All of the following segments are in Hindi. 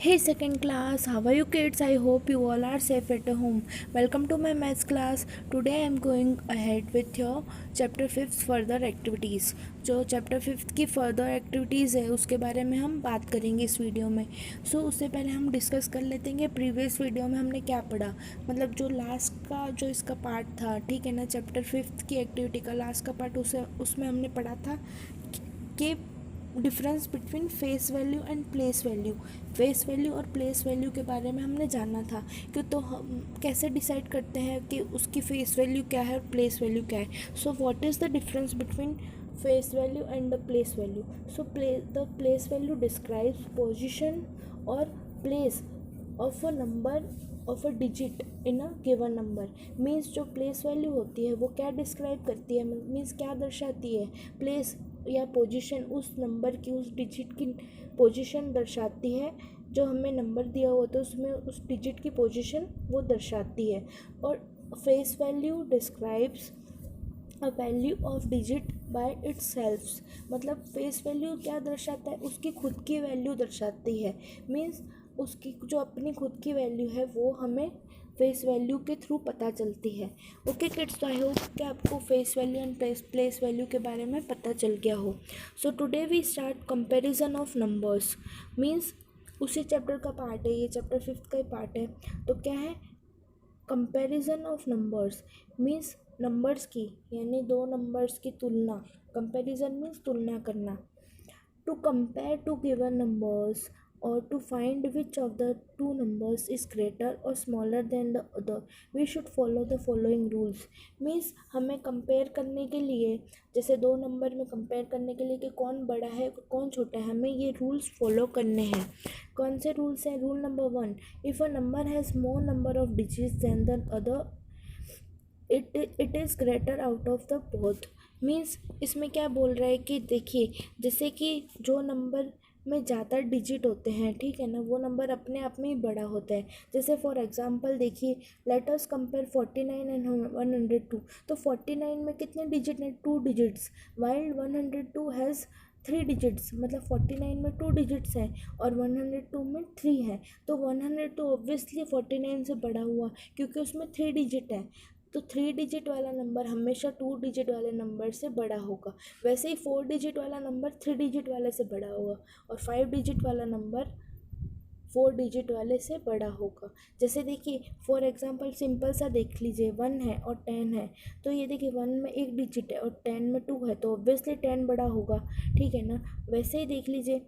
Hey second class, how are you kids? I hope you all are safe at home. Welcome to my maths class. Today I am going ahead with your chapter 5 further activities. जो चैप्टर 5 की फर्दर एक्टिविटीज़ है उसके बारे में हम बात करेंगे इस वीडियो में. उससे पहले हम डिस्कस कर लेते हैं प्रीवियस वीडियो में हमने क्या पढ़ा. मतलब जो लास्ट का जो इसका पार्ट था, ठीक है ना, चैप्टर 5 की एक्टिविटी का लास्ट का पार्ट उसमें हमने पढ़ा था कि difference between face value and place value. Face value और प्लेस वैल्यू के बारे में हमने जाना था कि तो हम कैसे डिसाइड करते हैं कि उसकी फेस वैल्यू क्या है और प्लेस वैल्यू क्या है. So what is the difference between face value and the place value. So the place value describes position और place of a number of a digit in a given number. Means जो प्लेस वैल्यू होती है वो क्या डिस्क्राइब करती है, मीन्स क्या दर्शाती है. प्लेस या पोजीशन उस नंबर की, उस डिजिट की पोजीशन दर्शाती है. जो हमें नंबर दिया हुआ था उसमें उस डिजिट की पोजीशन वो दर्शाती है. और face value describes a value of digit by its selfs. मतलब फेस वैल्यू क्या दर्शाता है, उसकी खुद की वैल्यू दर्शाती है. मीन्स उसकी जो अपनी खुद की वैल्यू है वो हमें फेस वैल्यू के थ्रू पता चलती है. ओके किड्स, तो आई होप कि आपको face value and place value के बारे में पता चल गया हो. So today we start comparison of numbers. Means उसी चैप्टर का पार्ट है, ये चैप्टर 5 का ही पार्ट है. तो क्या है comparison of numbers. Means numbers की, यानी दो नंबर्स की तुलना. कंपैरिजन मीन्स तुलना करना. To compare two given numbers or to find which of the two numbers is greater or smaller than the other, we should follow the following rules. Means हमें कंपेयर करने के लिए, जैसे दो नंबर में कंपेयर करने के लिए कि कौन बड़ा है कौन छोटा है, हमें ये रूल्स फॉलो करने हैं. कौन से रूल्स हैं? Rule number 1, if a number has more number of digits than the other it is greater out of the both. Means इसमें क्या बोल रहा है कि देखिए, जैसे कि जो नंबर में ज़्यादा डिजिट होते हैं, ठीक है ना, वो नंबर अपने आप में ही बड़ा होता है. जैसे फॉर एग्जांपल देखिए, लेट अस कंपेयर 49 एंड 102. तो 49 में कितने डिजिट हैं? 2 डिजिट्स. While 102 has 3 digits. मतलब 49 में 2 डिजिट्स हैं और 102 में 3 हैं. तो 102 ऑब्वियसली 49 से बड़ा हुआ क्योंकि उसमें 3 डिजिट है. तो 3 डिजिट वाला नंबर हमेशा 2 डिजिट वाले नंबर से बड़ा होगा. वैसे ही 4 डिजिट वाला नंबर 3 डिजिट वाले से बड़ा होगा और 5 डिजिट वाला नंबर 4 डिजिट वाले से बड़ा होगा. जैसे देखिए फॉर एग्जांपल सिंपल सा देख लीजिए, 1 है और 10 है. तो ये देखिए 1 में 1 डिजिट है और 10 में 2 है, तो ऑब्वियसली 10 बड़ा होगा, ठीक है ना. वैसे ही देख लीजिए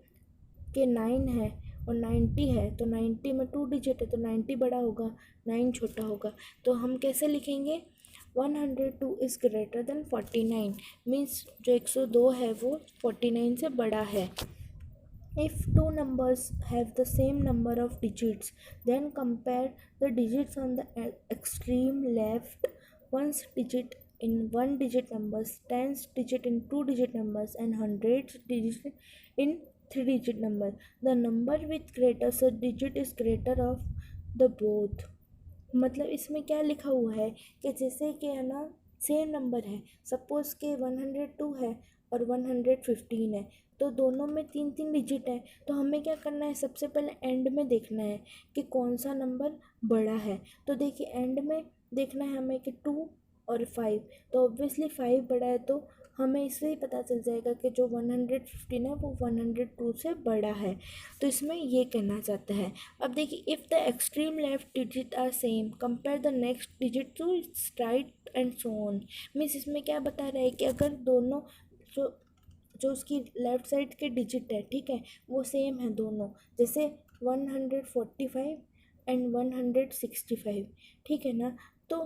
कि 9 है और 90 है, तो 90 में 2 डिजिट है तो 90 बड़ा होगा, 9 छोटा होगा. तो हम कैसे लिखेंगे? 102 इज़ ग्रेटर देन 49. मीन्स जो 102 है वो 49 से बड़ा है. If two numbers have the same number of digits, then compare the digits on the extreme left. One's digit in one digit numbers, tens digit in two digit numbers, and hundreds digit in three digit number. The number with greatest digit is greater of the both. मतलब इसमें क्या लिखा हुआ है कि जैसे कि है ना, सेम नंबर है, सपोज़ के 102 है और 115 है, तो दोनों में 3 डिजिट है. तो हमें क्या करना है? सबसे पहले एंड में देखना है कि कौन सा नंबर बड़ा है. तो देखिए एंड में देखना है हमें कि 2 और 5. तो ऑब्वियसली 5 बड़ा है, तो हमें इससे ही पता चल जाएगा कि जो 115 है वो 102 से बड़ा है. तो इसमें ये कहना चाहता है. अब देखिए, if the extreme left digit are same, compare the next digit to its right and so on. Means इसमें क्या बता रहा है कि अगर दोनों जो जो उसकी लेफ़्ट साइड के डिजिट है, ठीक है, वो सेम है दोनों. जैसे 145 एंड 165, ठीक है ना. तो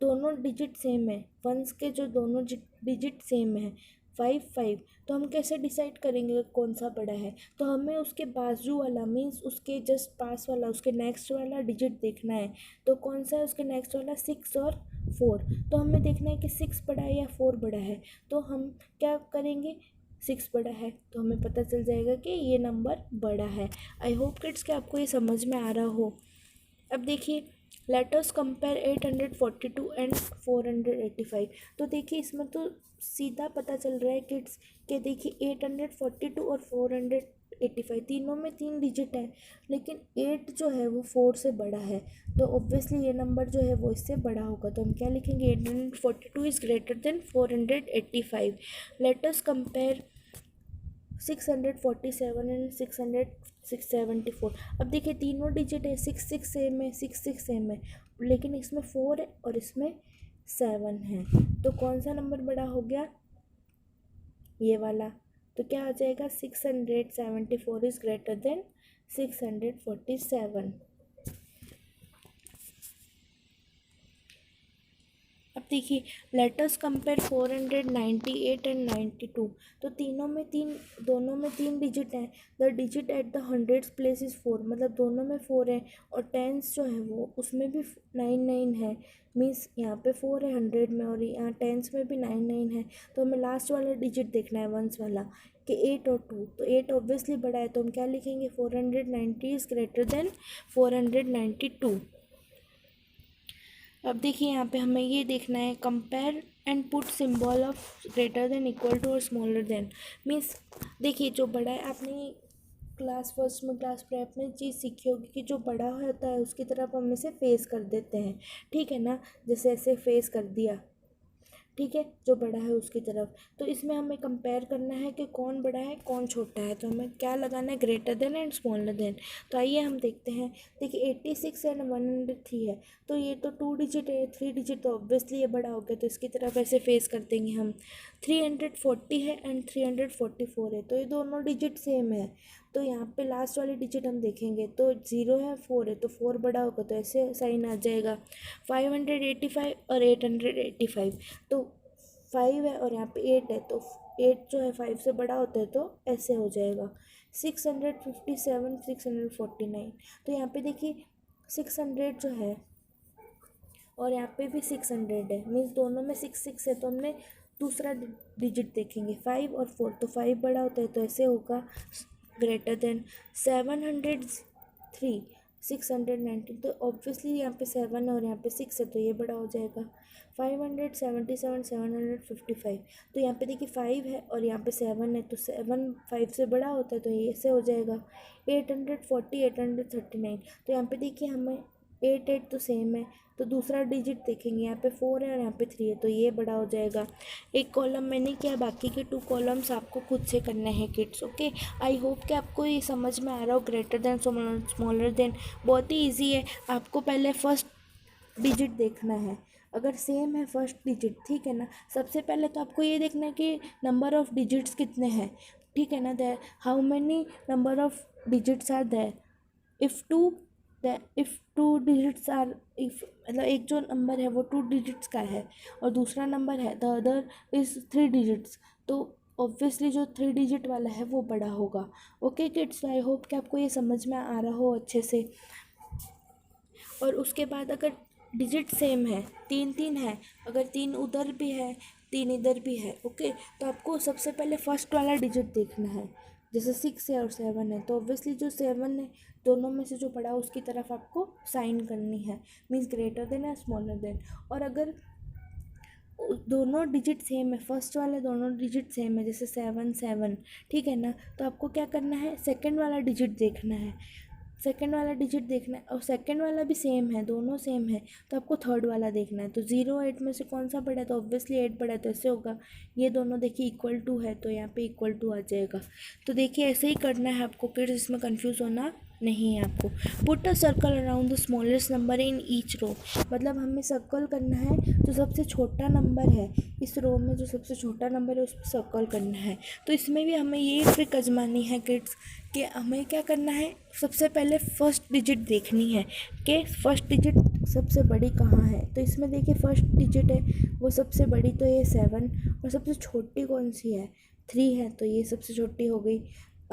दोनों डिजिट सेम है, वंस के जो दोनों डिजिट सेम है, 5 तो हम कैसे डिसाइड करेंगे कौन सा बड़ा है? तो हमें उसके बाजू वाला, मीन्स उसके जस्ट पास वाला, उसके नेक्स्ट वाला डिजिट देखना है. तो कौन सा है उसके नेक्स्ट वाला? 6 और 4. तो हमें देखना है कि 6 बड़ा है या 4 बड़ा है. तो हम क्या करेंगे? 6 बड़ा है तो हमें पता चल जाएगा कि ये नंबर बड़ा है. आई होप किड्स कि आपको ये समझ में आ रहा हो. अब देखिए, लेट अस कंपेयर 842 एंड 485. तो देखिए इसमें तो सीधा पता चल रहा है किड्स कि देखिए 842 और 85, तीनों में 3 डिजिट है, लेकिन 8 जो है वो 4 से बड़ा है, तो ऑब्वियसली ये नंबर जो है वो इससे बड़ा होगा। तो हम क्या लिखेंगे, 842 is greater than 485। Let us compare 647 and 674। अब देखिए तीनों डिजिट है, 66 सेम है, 66 सेम है, लेकिन इसमें 4 है और इसमें 7 है, तो कौन सा नंबर बड़ा हो गया, ये वाला। तो क्या आ जाएगा, 674 इज़ ग्रेटर देन 647। अब देखिए लेट अस कंपेयर 498 एंड 92। तो दोनों में तीन डिजिट हैं। The digit at the hundreds place is 4, मतलब दोनों में 4 है, और टेंस जो है वो उसमें भी 9 है। मीन्स यहाँ पे 4 है 100 में और यहाँ टेंस में भी 9 है। तो हमें लास्ट वाला डिजिट देखना है, वंस वाला, कि 8 और 2। तो 8 ऑब्वियसली बड़ा है, तो हम क्या लिखेंगे, 490 इज़ ग्रेटर देन 492। अब देखिए यहाँ पे हमें ये देखना है, compare and put symbol of greater than, equal to और स्मॉलर देन। मीन्स देखिए जो बड़ा है, आपने क्लास फर्स्ट में, क्लास प्रेप में चीज़ सीखी होगी कि जो बड़ा होता है उसकी तरफ हम इसे फेस कर देते हैं, ठीक है ना, जैसे ऐसे फेस कर दिया, ठीक है, जो बड़ा है उसकी तरफ। तो इसमें हमें कंपेयर करना है कि कौन बड़ा है कौन छोटा है, तो हमें क्या लगाना है, greater than and smaller than. तो आइए हम देखते हैं। देखिए 86 एंड 103 है, तो ये तो 2 डिजिट है, 3 डिजिट, तो ऑब्वियसली ये बड़ा हो गया, तो इसकी तरफ ऐसे फेस कर देंगे हम। 340 है एंड 344 है, तो ये दोनों डिजिट सेम है, तो यहाँ पे लास्ट वाली डिजिट हम देखेंगे तो 0 है 4 है, तो 4 बड़ा होगा, तो ऐसे साइन आ जाएगा। 585 और 885, तो 5 है और यहाँ पे 8 है, तो 8 जो है 5 से बड़ा होता है, तो ऐसे हो जाएगा। 657 649, तो यहाँ पे देखिए 600 जो है और यहाँ पे भी 600 है, मीन्स दोनों में 6 है, तो हमने दूसरा डिजिट देखेंगे 5 और 4, तो 5 बड़ा होता है, तो ऐसे होगा, ग्रेटर देन 703 619, तो ऑब्वियसली यहाँ पे 7 है और यहाँ पे 6 है, तो ये बड़ा हो जाएगा। 577 755, तो यहाँ पे देखिए 5 है और यहाँ पे 7 है, तो 7 5 से बड़ा होता है, तो ये ऐसे हो जाएगा। 840 839, तो यहाँ पे देखिए हमें 8 तो सेम है, तो दूसरा डिजिट देखेंगे, यहाँ पे 4 है और यहाँ पे 3 है, तो ये बड़ा हो जाएगा। एक कॉलम मैंने किया, बाकी के 2 कॉलम्स आपको खुद से करने हैं किड्स, ओके। आई होप कि आपको ये समझ में आ रहा हो, ग्रेटर देन स्मॉलर देन बहुत ही ईजी है। आपको पहले फर्स्ट डिजिट देखना है, अगर सेम है फर्स्ट डिजिट, ठीक है ना, सबसे पहले तो आपको ये देखना है कि नंबर ऑफ़ डिजिट्स कितने हैं, ठीक है ना, there how many number of digits are there. If two digits are, if मतलब एक जो नंबर है वो 2 डिजिट्स का है और दूसरा नंबर है द अदर इज़ 3 डिजिट्स, तो ऑब्वियसली जो 3 डिजिट वाला है वो बड़ा होगा। ओके किड्स, आई होप कि आपको ये समझ में आ रहा हो अच्छे से। और उसके बाद अगर डिजिट सेम है, 3 है, अगर 3 उधर भी है 3 इधर भी है, ओके, तो आपको सबसे पहले फर्स्ट वाला डिजिट देखना है। जैसे 6 है और 7 है, तो ऑब्वियसली जो 7 है दोनों में से जो बड़ा उसकी तरफ आपको साइन करनी है, मीन्स ग्रेटर देन या स्मॉलर देन। और अगर दोनों डिजिट सेम है, फर्स्ट वाले दोनों डिजिट सेम है, जैसे 7 ठीक है ना, तो आपको क्या करना है, सेकंड वाला डिजिट देखना है, सेकंड वाला डिजिट देखना है, और सेकंड वाला भी सेम है, दोनों सेम है, तो आपको थर्ड वाला देखना है। तो 0 8 में से कौन सा बड़ा है, तो ऑब्वियसली 8 बड़ा है, तो ऐसे होगा। ये दोनों देखिए इक्वल टू है, तो यहाँ पे इक्वल टू आ जाएगा। तो देखिए ऐसे ही करना है आपको किड्स, इसमें कंफ्यूज होना नहीं है आपको। Put a circle around the smallest number in each row, मतलब हमें सर्कल करना है जो सबसे छोटा नंबर है, इस रो में जो सबसे छोटा नंबर है उस पर सर्कल करना है। तो इसमें भी हमें ये ट्रिक आजमानी है किड्स, कि हमें क्या करना है, सबसे पहले फर्स्ट डिजिट देखनी है कि फर्स्ट डिजिट सबसे बड़ी कहाँ है। तो इसमें देखिए फर्स्ट डिजिट है वो सबसे बड़ी, तो ये 7, और सबसे छोटी कौन सी है, 3 है, तो ये सबसे छोटी हो गई।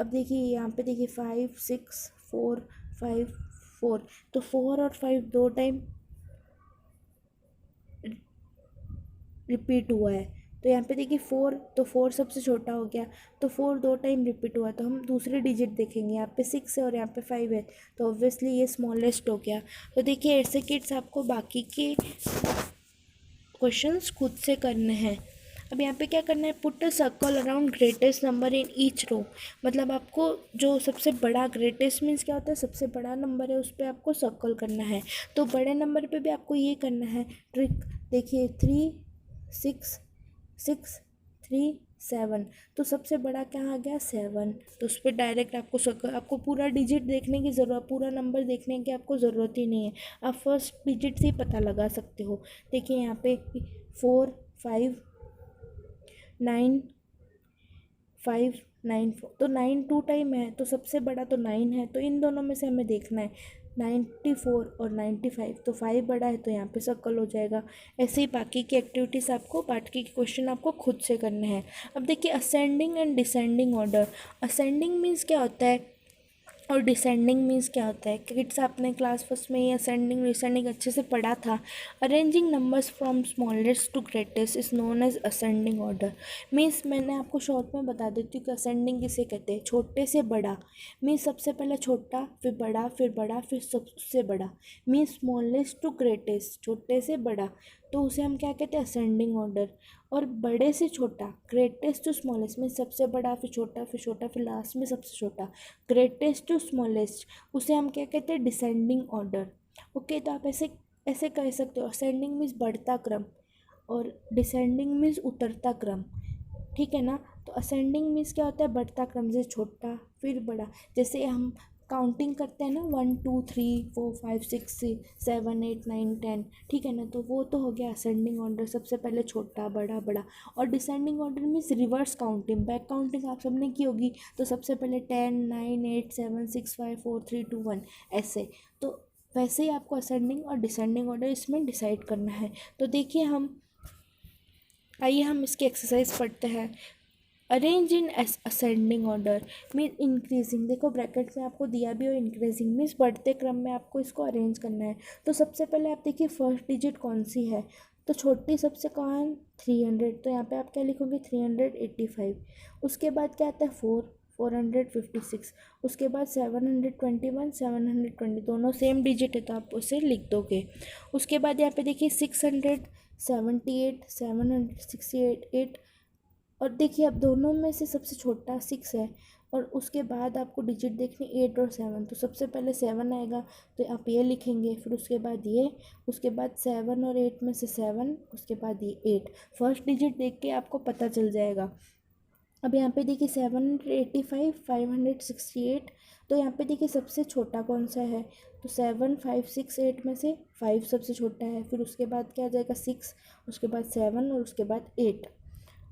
अब देखिए यहाँ पे देखिए 5 6 4 5 4, तो 4 और 5 2 टाइम रिपीट हुआ है, तो यहाँ पे देखिए 4, तो 4 सबसे छोटा हो गया, तो 4 2 टाइम रिपीट हुआ, तो हम दूसरे डिजिट देखेंगे, यहाँ पे 6 है और यहाँ पे 5 है, तो ऑब्वियसली ये स्मॉलेस्ट हो गया। तो देखिए ऐसे किड्स आपको बाकी के क्वेश्चंस खुद से करने हैं। अब यहाँ पे क्या करना है, put a circle around greatest number in each row. मतलब आपको जो सबसे बड़ा, ग्रेटेस्ट मीन्स क्या होता है, सबसे बड़ा नंबर है, उस पर आपको सर्कल करना है। तो बड़े नंबर पे भी आपको ये करना है ट्रिक। देखिए 3 6 6 3 7, तो सबसे बड़ा क्या आ गया 7। तो उस पर डायरेक्ट आपको सर्कल, आपको पूरा डिजिट देखने की ज़रूरत, पूरा नंबर देखने की आपको ज़रूरत ही नहीं है, आप फर्स्ट डिजिट से ही पता लगा सकते हो। देखिए यहाँ पे 4 5 9 5 9 4, तो 9 टू टाइम है, तो सबसे बड़ा तो 9 है, तो इन दोनों में से हमें देखना है 94 और 95, तो 5 बड़ा है तो यहाँ पे सर्कल हो जाएगा। ऐसे ही बाकी की एक्टिविटीज़ आपको, बाकी के क्वेश्चन आपको खुद से करने हैं। अब देखिए ascending and descending order. Ascending means क्या होता है और डिसेंडिंग मीन्स क्या होता है। किड्स आपने क्लास फर्स्ट में ये असेंडिंग डिसेंडिंग अच्छे से पढ़ा था। Arranging numbers from smallest to greatest is known as ascending order. Means मैंने आपको शॉर्ट में बता देती हूँ कि असेंडिंग किसे कहते हैं, छोटे से बड़ा। मीन्स सबसे पहले छोटा, फिर बड़ा, फिर बड़ा, फिर सबसे बड़ा। मीन्स स्मॉलेस्ट टू ग्रेटेस्ट, छोटे से बड़ा, तो उसे हम क्या कहते हैं, असेंडिंग ऑर्डर। और बड़े से छोटा, ग्रेटेस्ट टू स्मॉलेस्ट में सबसे बड़ा, फिर छोटा, फिर छोटा, फिर लास्ट में सबसे छोटा, ग्रेटेस्ट टू स्मॉलेस्ट, उसे हम क्या कहते हैं, डिसेंडिंग ऑर्डर। ओके, तो आप ऐसे ऐसे कह सकते हो, असेंडिंग मीन्स बढ़ता क्रम और डिसेंडिंग मीन्स उतरता क्रम। ठीक है ना। तो असेंडिंग मीन्स क्या होता है, बढ़ता क्रम से छोटा फिर बड़ा। जैसे हम काउंटिंग करते हैं ना, 1 2 3 4 5 6 7 8 9 10, ठीक है ना, तो वो तो हो गया असेंडिंग ऑर्डर, सबसे पहले छोटा बड़ा बड़ा। और descending order means reverse counting, back counting आप सबने की होगी, तो सबसे पहले 10 9 8 7 6 5 4 3 2 1 ऐसे। तो वैसे ही आपको असेंडिंग और डिसेंडिंग ऑर्डर इसमें डिसाइड करना है। तो देखिए आइए हम इसकी एक्सरसाइज पढ़ते हैं। Arrange in ascending order mean increasing. देखो ब्रैकेट में आपको दिया भी हो, इंक्रीजिंग मीन्स बढ़ते क्रम में आपको इसको अरेंज करना है। तो सबसे पहले आप देखिए फर्स्ट डिजिट कौन सी है, तो छोटी सबसे कहाँ है 300, तो यहाँ पे आप क्या लिखोगे 385। उसके बाद क्या आता है 456, उसके बाद 721 720, दोनों सेम डिजिट है तो आप उसे लिख दोगे। उसके बाद यहाँ पे देखिए 678 768, और देखिए अब दोनों में से सबसे छोटा 6 है, और उसके बाद आपको डिजिट देखनी 8 और 7, तो सबसे पहले 7 आएगा तो आप ये लिखेंगे, फिर उसके बाद ये, उसके बाद 7 और 8 में से 7, उसके बाद ये 8। फर्स्ट डिजिट देख के आपको पता चल जाएगा। अब यहाँ पे देखिए 785 568, तो यहाँ पे देखिए सबसे छोटा कौन सा है, तो 7 5 6 8 में से 5 सबसे छोटा है, फिर उसके बाद क्या आ जाएगा 6, उसके बाद 7 और उसके बाद 8।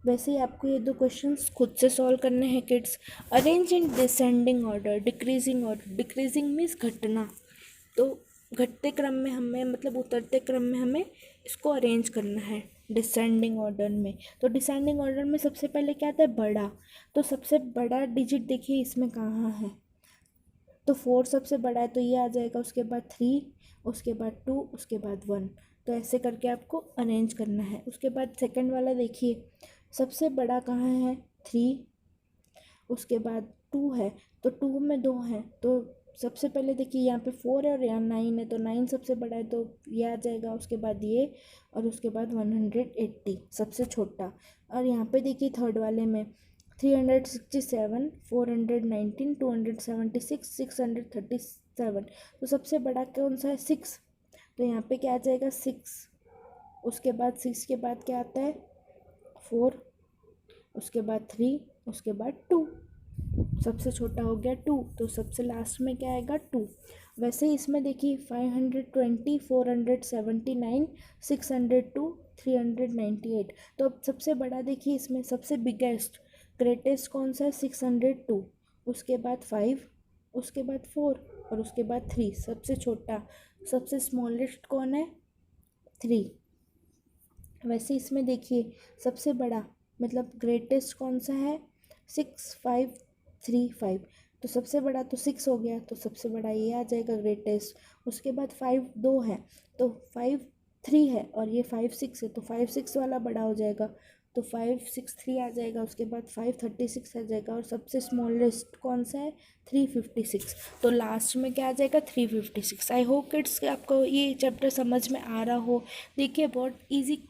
वैसे ही आपको ये दो क्वेश्चंस खुद से सॉल्व करने हैं kids. Arrange in descending order, decreasing order. Decreasing means घटना, तो घटते क्रम में हमें, मतलब उतरते क्रम में हमें इसको अरेंज करना है डिसेंडिंग ऑर्डर में। तो डिसेंडिंग ऑर्डर में सबसे पहले क्या आता है, बड़ा। तो सबसे बड़ा डिजिट देखिए इसमें कहाँ है, तो 4 सबसे बड़ा है तो ये आ जाएगा, उसके बाद 3, उसके बाद 2, उसके बाद 1। तो ऐसे करके आपको अरेंज करना है। उसके बाद सेकंड वाला देखिए, सबसे बड़ा कहाँ है 3, उसके बाद 2 है, तो 2 में 2 है, तो सबसे पहले देखिए यहाँ पे 4 है और यहाँ 9 है, तो 9 सबसे बड़ा है तो ये आ जाएगा, उसके बाद ये, और उसके बाद 180 सबसे छोटा। और यहाँ पे देखिए थर्ड वाले में 367 419 276 637, तो सबसे बड़ा कौन सा है 6, तो यहाँ पे क्या आ जाएगा 6। उसके बाद 6 के बाद क्या आता है 4, उसके बाद 3, उसके बाद 2, सबसे छोटा हो गया 2, तो सबसे लास्ट में क्या आएगा 2। वैसे ही इसमें देखिए 520 479 602 398, तो अब सबसे बड़ा देखिए इसमें सबसे बिगेस्ट ग्रेटेस्ट कौन सा है 602, उसके बाद 5, उसके बाद 4 और उसके बाद 3, सबसे छोटा सबसे स्मॉलेस्ट कौन है 3। वैसे इसमें देखिए सबसे बड़ा मतलब ग्रेटेस्ट कौन सा है 6535, तो सबसे बड़ा तो 6 हो गया, तो सबसे बड़ा ये आ जाएगा ग्रेटेस्ट। उसके बाद 5 2 है, तो 5 3 है, और ये 5 6 है, तो 5 6 वाला बड़ा हो जाएगा, तो 5 6 3 आ जाएगा। उसके बाद 5 36 आ जाएगा, और सबसे स्मॉलेस्ट कौन सा है 356, तो लास्ट में क्या आ जाएगा 356। आई होप किड्स आपको ये चैप्टर समझ में आ रहा हो। देखिए बहुत ईजी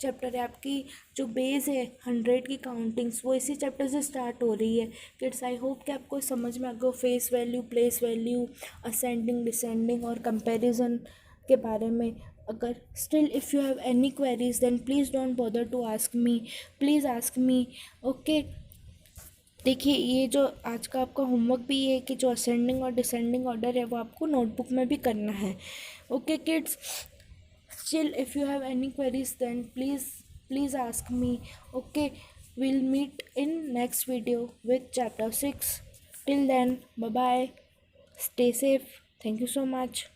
चैप्टर है, आपकी जो बेस है 100 की काउंटिंग्स वो इसी चैप्टर से स्टार्ट हो रही है। किड्स आई होप कि आपको समझ में आ गया face value, place value, ascending descending और कंपैरिजन के बारे में। अगर still if you have any queries then please don't bother to ask me, please ask me. Okay, देखिए ये जो आज का आपका होमवर्क भी है कि जो असेंडिंग और डिसेंडिंग ऑर्डर है वो आपको नोटबुक में भी करना है। Okay kids, still if you have any queries then please ask me. Okay, we'll meet in next video with chapter 6. Till then, bye bye, stay safe, thank you so much.